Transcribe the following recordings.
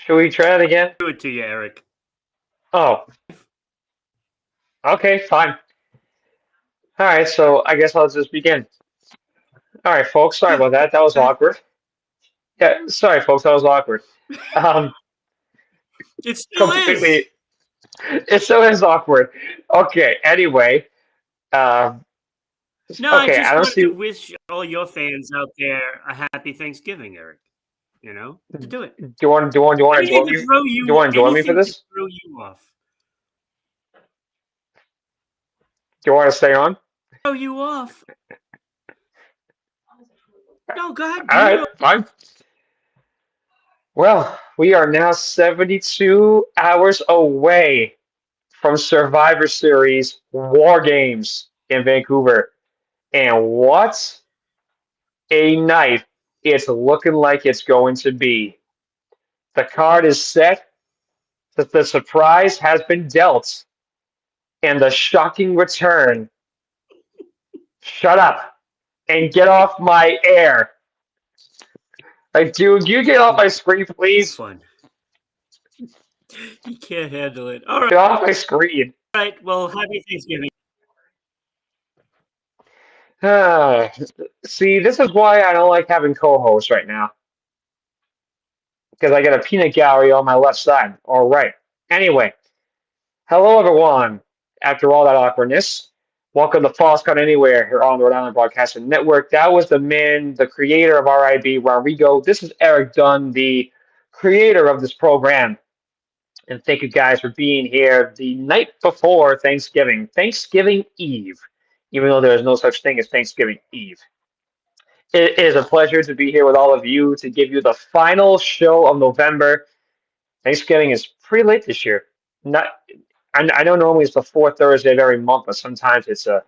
Should we try it again? Do it to you, Eric. Oh, okay, fine. All right, so I guess I'll just begin. All right, folks, sorry about that. That was awkward. Yeah, sorry, folks, that was awkward. Um, It still is. completely, it still is awkward. Okay, anyway, um, No, I okay, I just don't wanted to see. wish all your fans out there a happy Thanksgiving, Eric. To do it. Do you want to Anything join to me? Do throw you you, want to join me for anything to this? throw you off. Do you want to stay on? Throw you off. No, go ahead, All do right, it. fine. Well, we are now 72 hours away from Survivor Series War Games in Vancouver. And what a night it's looking like it's going to be. The card is set, that the surprise has been dealt, and the shocking return. Shut up and get off my air. Like, dude, you get off my screen, please. Fun. You can't handle it. All Get off my screen. right. Well, happy Thanksgiving. Ah, see, this is why I don't like having co-hosts right now. Because I got a peanut gallery on my left side. All right. Anyway, hello everyone. After all that awkwardness, welcome to False Count Anywhere here on the Rhode Island Broadcasting Network. That was the man, the creator of RIB, Rodrigo. This is Erik Dunn, the creator of this program. And thank you guys for being here the night before Thanksgiving, Thanksgiving Eve, even though there is no such thing as Thanksgiving Eve. It is a pleasure to be here with all of you to give you the final show of November. Thanksgiving is pretty late this year. Not, I know normally it's the fourth Thursday of every month, but sometimes it's a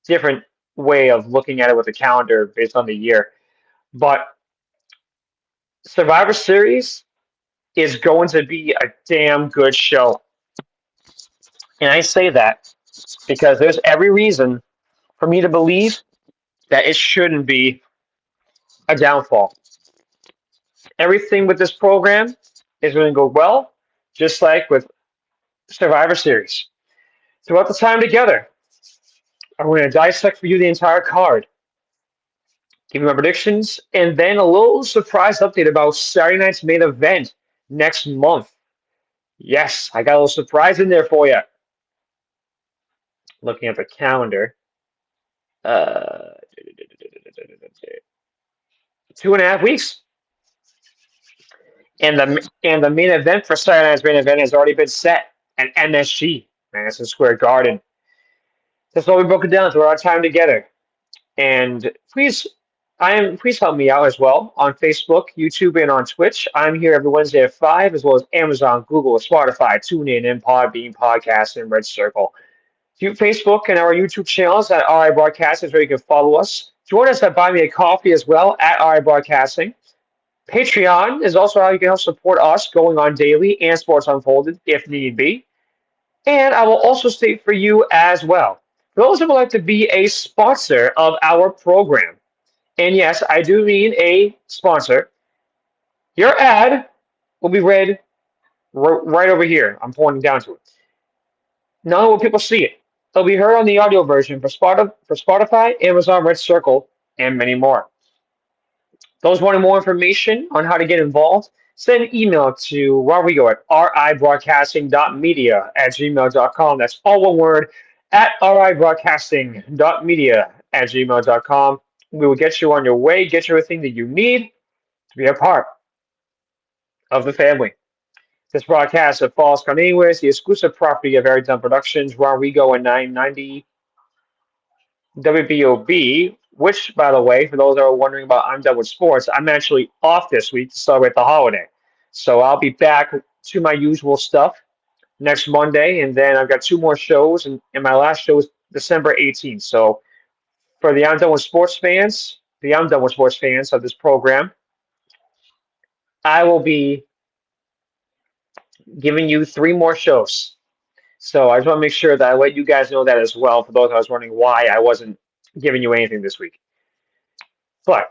different way of looking at it with the calendar based on the year. But Survivor Series is going to be a damn good show. And I say that because there's every reason for me to believe that it shouldn't be a downfall. Everything with this program is going to go well, just like with Survivor Series. Throughout the time together, I'm going to dissect for you the entire card, give you my predictions, and then a little surprise update about Saturday night's main event next month. Yes, I got a little surprise in there for you. Looking at the calendar. Uh, 2.5 weeks. And the main event for Saturday night's main event has already been set at MSG, Madison Square Garden. That's why we broke it down through our time together. And please help me out as well on Facebook, YouTube, and on Twitch. I'm here every Wednesday at 5, as well as Amazon, Google, Spotify, TuneIn, and Podbean Podcast and Red Circle. Facebook and our YouTube channels at RI Broadcasting is where you can follow us. Join us at Buy Me a Coffee as well at RI Broadcasting. Patreon is also how you can help support us going on daily and Sports Unfolded if need be. And I will also state for you as well, for those who would like to be a sponsor of our program, and yes, I do mean a sponsor, your ad will be read right over here. I'm pointing down to it. Not only will people see it, it'll be heard on the audio version for Spotify, Amazon Red Circle, and many more. Those wanting more information on how to get involved, send an email to Rodrigo at ribroadcasting.media@gmail.com. That's all one word, at ribroadcasting.media@gmail.com. We will get you on your way, get you everything that you need to be a part of the family. This broadcast of Falls Count Anywhere is the exclusive property of Erik Dunn Productions, Rodrigo and 990 WBOB, which, by the way, for those that are wondering about I'm Done with Sports, I'm actually off this week to celebrate the holiday. So I'll be back to my usual stuff next Monday, and then I've got two more shows, and my last show is December 18th. So for the I'm Done with Sports fans, of this program, I will be giving you three more shows. So I just want to make sure that I let you guys know that as well, for those that was wondering why I wasn't giving you anything this week. But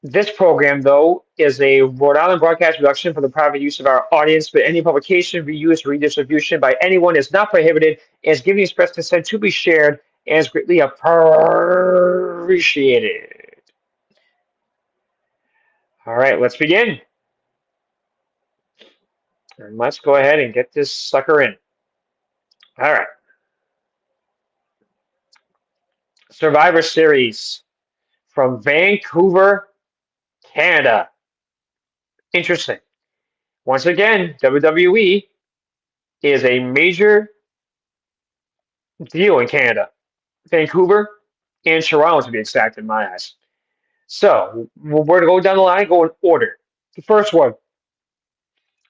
This program, though, is a Rhode Island broadcast production for the private use of our audience, but any publication, reuse, redistribution by anyone is not prohibited and is given express consent to be shared and is greatly appreciated. All right, let's begin. And let's go ahead and get this sucker in. All right. Survivor Series from Vancouver, Canada. Interesting. Once again, WWE is a major deal in Canada. Vancouver and Toronto, to be exact, in my eyes. So we're going to go down the line, go in order. The first one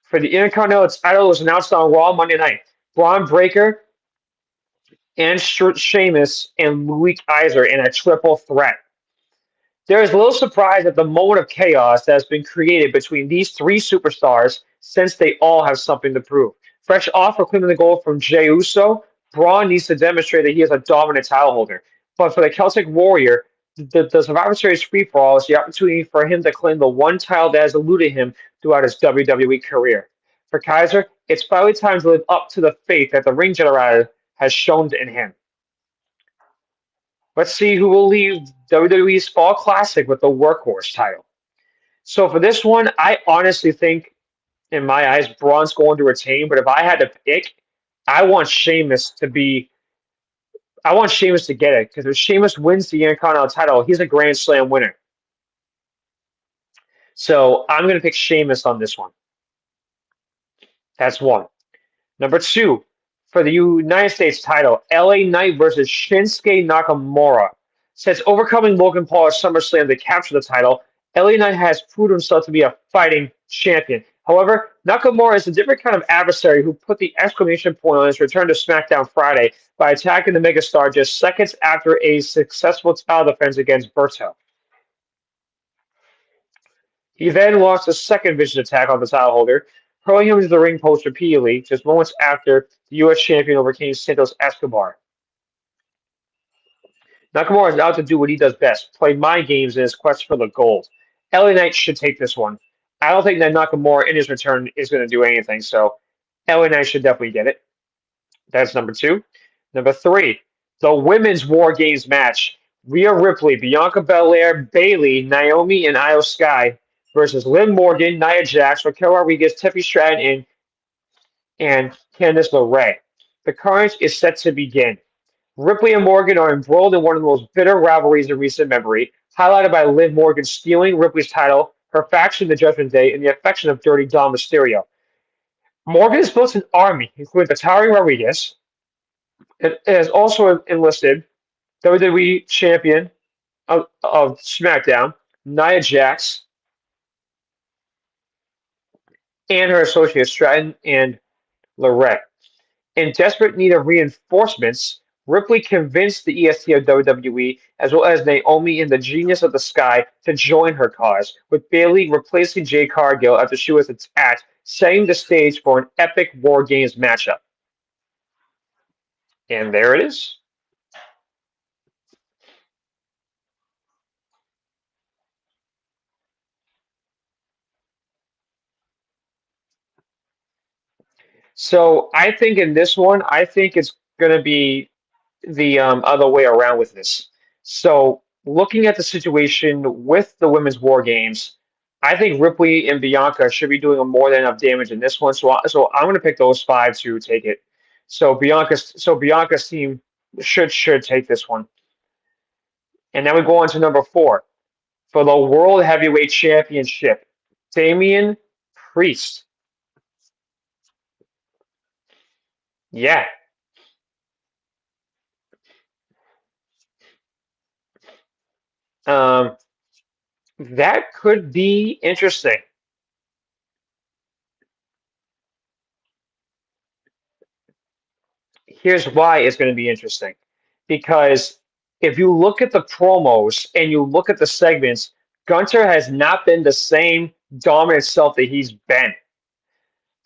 for the Intercontinental title was announced on Raw Monday night. Braun Breaker and Sheamus and Louis Kaiser in a triple threat. There is little surprise at the moment of chaos that has been created between these three superstars since they all have something to prove. Fresh off for claiming the gold from Jey Uso, Braun needs to demonstrate that he is a dominant title holder. But for the Celtic Warrior, the Survivor Series free-for-all is the opportunity for him to claim the one title that has eluded him throughout his WWE career. For Kaiser, it's finally time to live up to the faith that the ring generator has shown in him. Let's see who will leave WWE's Fall Classic with the Workhorse title. So for this one, I honestly think, in my eyes, Braun's going to retain. But if I had to pick, I want Sheamus to be. I want Sheamus to get it because if Sheamus wins the Intercontinental title, he's a Grand Slam winner. So I'm going to pick Sheamus on this one. That's one. Number two, for the United States title, LA Knight versus Shinsuke Nakamura. Since overcoming Logan Paul at SummerSlam to capture the title, LA Knight has proved himself to be a fighting champion. However, Nakamura is a different kind of adversary who put the exclamation point on his return to SmackDown Friday by attacking the megastar just seconds after a successful title defense against Berto. He then launched a second vicious attack on the title holder, hurling him into the ring post repeatedly, just moments after the U.S. champion overcame Santos Escobar. Nakamura is out to do what he does best, play mind games in his quest for the gold. LA Knight should take this one. I don't think that Nakamura in his return is going to do anything, so LA Knight should definitely get it. That's number two. Number three, the Women's War Games match. Rhea Ripley, Bianca Belair, Bayley, Naomi, and Io Sky versus Liv Morgan, Nia Jax, Raquel Rodriguez, Tiffany Stratton, and Candice LeRae. The carnage is set to begin. Ripley and Morgan are embroiled in one of the most bitter rivalries in recent memory, highlighted by Liv Morgan stealing Ripley's title, her faction the Judgment Day, and the affection of Dirty Dom Mysterio. Morgan has built an army, including Batari Rodriguez. It has also enlisted WWE Champion of SmackDown, Nia Jax, and her associates Stratton and LeRae. In desperate need of reinforcements, Ripley convinced the EST of WWE, as well as Naomi and the Genius of the Sky, to join her cause, with Bayley replacing Jade Cargill after she was attacked, setting the stage for an epic War Games matchup. And there it is. So I think in this one, I think it's going to be the other way around with this. So looking at the situation with the women's war games, I think Ripley and Bianca should be doing more than enough damage in this one. So I'm going to pick those five to take it. So Bianca's team should take this one. And then we go on to number four for the World Heavyweight Championship. Damian Priest. Yeah. Um, that could be interesting. Here's why it's going to be interesting. Because if you look at the promos and you look at the segments, Gunter has not been the same dominant self that he's been.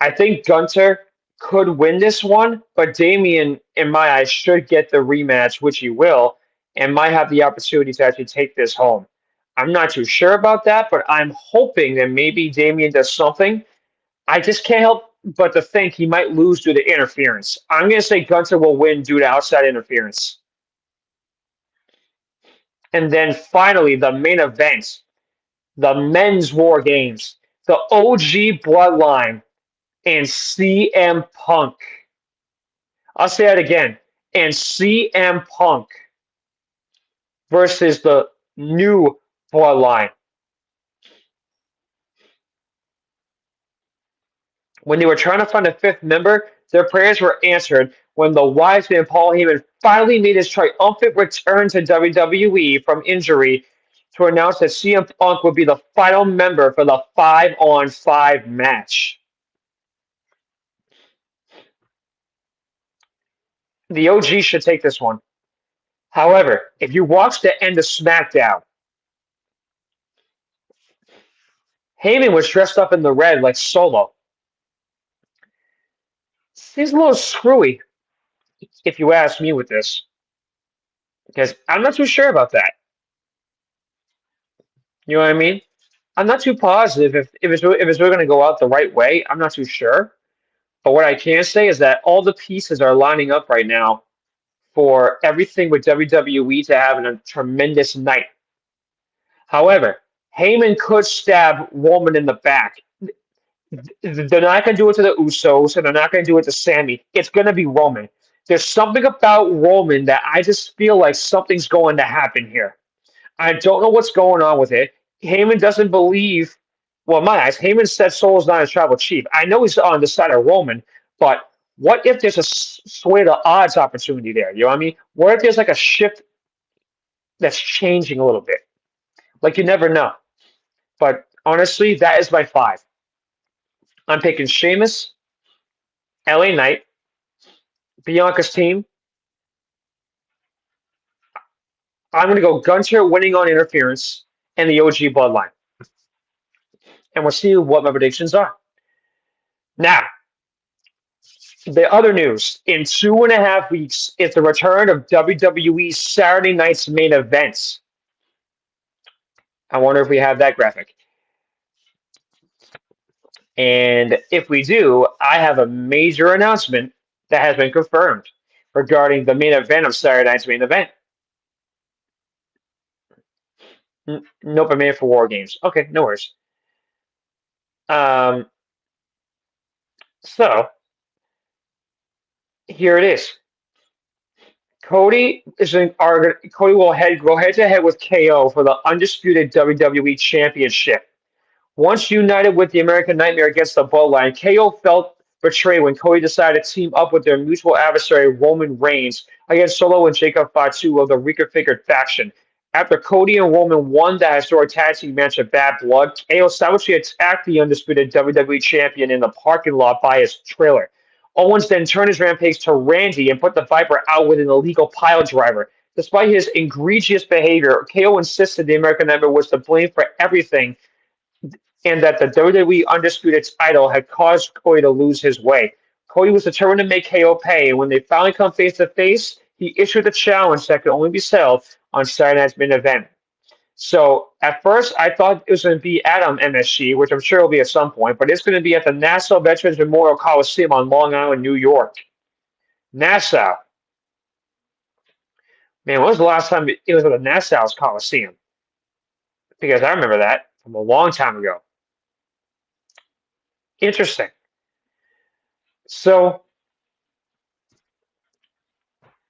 I think Gunter could win this one, but Damian, in my eyes, should get the rematch, which he will, and might have the opportunity to actually take this home. I'm not too sure about that, but I'm hoping that maybe Damian does something. I just can't help but to think he might lose due to interference. I'm going to say Gunther will win due to outside interference. And then finally, the main event, the men's war games, the OG Bloodline and CM Punk. I'll say that again. And CM Punk versus the new Bloodline. When they were trying to find a fifth member, their prayers were answered when the wise man Paul Heyman finally made his triumphant return to WWE from injury to announce that CM Punk would be the final member for the 5-on-5 match. The OG should take this one. However, if you watch the end of SmackDown, Heyman was dressed up in the red like Solo. Seems a little screwy, if you ask me with this, because I'm not too sure about that. You know what I mean? I'm not too positive if it's really going to go out the right way. I'm not too sure. But what I can say is that all the pieces are lining up right now for everything with WWE to have a tremendous night. However, Heyman could stab Roman in the back. They're not going to do it to the Usos, and they're not going to do it to Sammy. It's going to be Roman. There's something about Roman that I just feel like something's going to happen here. I don't know what's going on with it. Heyman doesn't believe, well, in my eyes, Heyman said Solo's not his tribal chief. I know he's on the side of Roman, but what if there's a sway to odds opportunity there? You know what I mean? What if there's like a shift that's changing a little bit? Like you never know. But honestly, that is my five. I'm picking Sheamus, LA Knight, Bianca's team. I'm going to go Gunther winning on interference and the OG Bloodline. And we'll see what my predictions are. Now, the other news in 2.5 weeks is the return of WWE's Saturday night's main events. I wonder if we have that graphic. And if we do, I have a major announcement that has been confirmed regarding the main event of Saturday night's main event. Nope, I made it for War Games. Okay, no worries. Um, so here it is. Cody will go head to head with KO for the undisputed WWE Championship. Once united with the American Nightmare against the Bloodline, KO felt betrayed when Cody decided to team up with their mutual adversary Roman Reigns against Solo and Jacob Fatu of the reconfigured faction. After Cody and Roman won that historic tag team match at Bad Blood, KO savagely attacked the undisputed WWE Champion in the parking lot by his trailer. Owens then turned his rampage to Randy and put the Viper out with an illegal pile driver. Despite his egregious behavior, KO insisted the American Nightmare was to blame for everything and that the WWE Undisputed title had caused Cody to lose his way. Cody was determined to make KO pay, and when they finally come face to face, he issued a challenge that could only be settled on Saturday night's main event. So at first, I thought it was going to be at MSG, which I'm sure will be at some point, but it's going to be at the Nassau Veterans Memorial Coliseum on Long Island, New York. Nassau. Man, when was the last time it was at the Nassau's Coliseum? Because I remember that from a long time ago. Interesting. So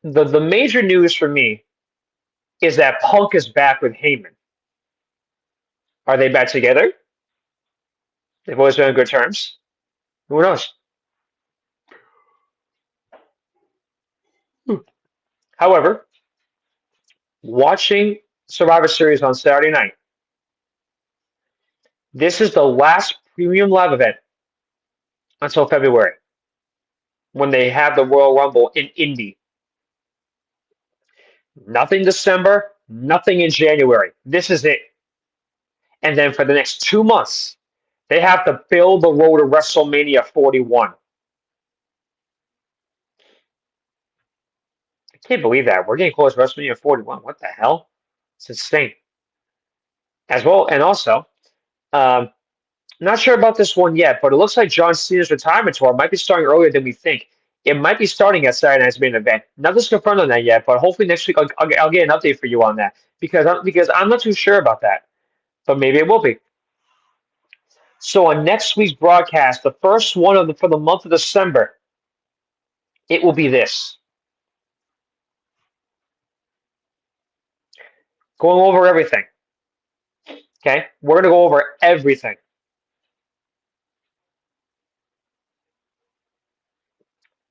the major news for me is that Punk is back with Heyman. Are they back together? They've always been on good terms. Who knows? However, watching Survivor Series on Saturday night, this is the last premium live event until February when they have the Royal Rumble in Indy. Nothing December, nothing in January. This is it. And then for the next 2 months, they have to build the road to WrestleMania 41. I can't believe that. We're getting close to WrestleMania 41. What the hell? It's insane. as well. And also, um, not sure about this one yet, but it looks like John Cena's retirement tour might be starting earlier than we think. It might be starting at Saturday night's main event. Nothing's confirmed on that yet, but hopefully next week I'll get an update for you on that because I'm not too sure about that, but maybe it will be. So on next week's broadcast, the first one for the month of December, it will be this. Going over everything. Okay? We're going to go over everything.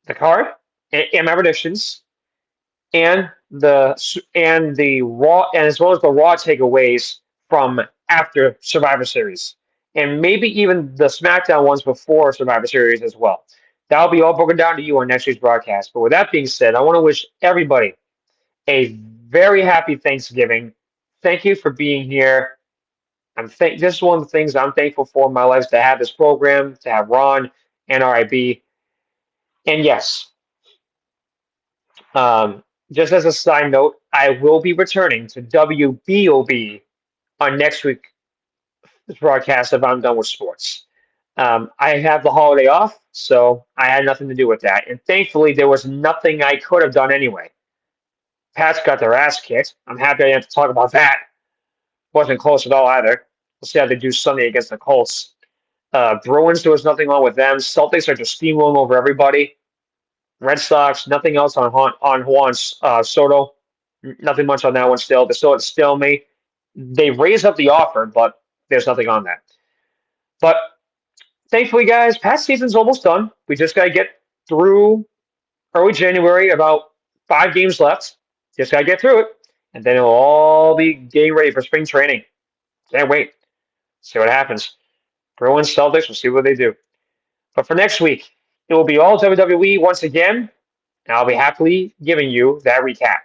The card and my predictions and the raw and as well as the raw takeaways from after Survivor Series. And maybe even the SmackDown ones before Survivor Series as well. That'll be all broken down to you on next week's broadcast. But with that being said, I want to wish everybody a very happy Thanksgiving. Thank you for being here. This is one of the things I'm thankful for in my life, to have this program, to have Ron and RIB. And yes, just as a side note, I will be returning to WBOB on next week's broadcast if I'm done with sports. I have the holiday off, so I had nothing to do with that. And thankfully, there was nothing I could have done anyway. Pats got their ass kicked. I'm happy I didn't have to talk about that. Wasn't close at all either. We'll see how they do Sunday against the Colts. Bruins, there was nothing wrong with them. Celtics are just steamrolling over everybody. Red Sox, nothing else on Juan Soto. Nothing much on that one still. They're still at stalemate. They raised up the offer, but there's nothing on that. But thankfully, guys, past season's almost done. We just got to get through early January, about 5 games left. Just got to get through it. And then it'll all be getting ready for spring training. Can't wait. See what happens. Bruins, Celtics, we'll see what they do. But for next week, it will be all WWE once again, and I'll be happily giving you that recap.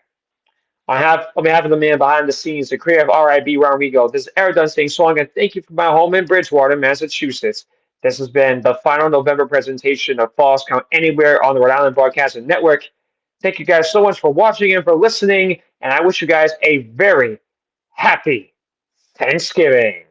On behalf of the man behind the scenes, the creator of RIB Rodrigo, this is Erik Dunn saying so long, and thank you for my home in Bridgewater, Massachusetts. This has been the final November presentation of Falls Count Anywhere on the Rhode Island Broadcasting Network. Thank you guys so much for watching and for listening, and I wish you guys a very happy Thanksgiving.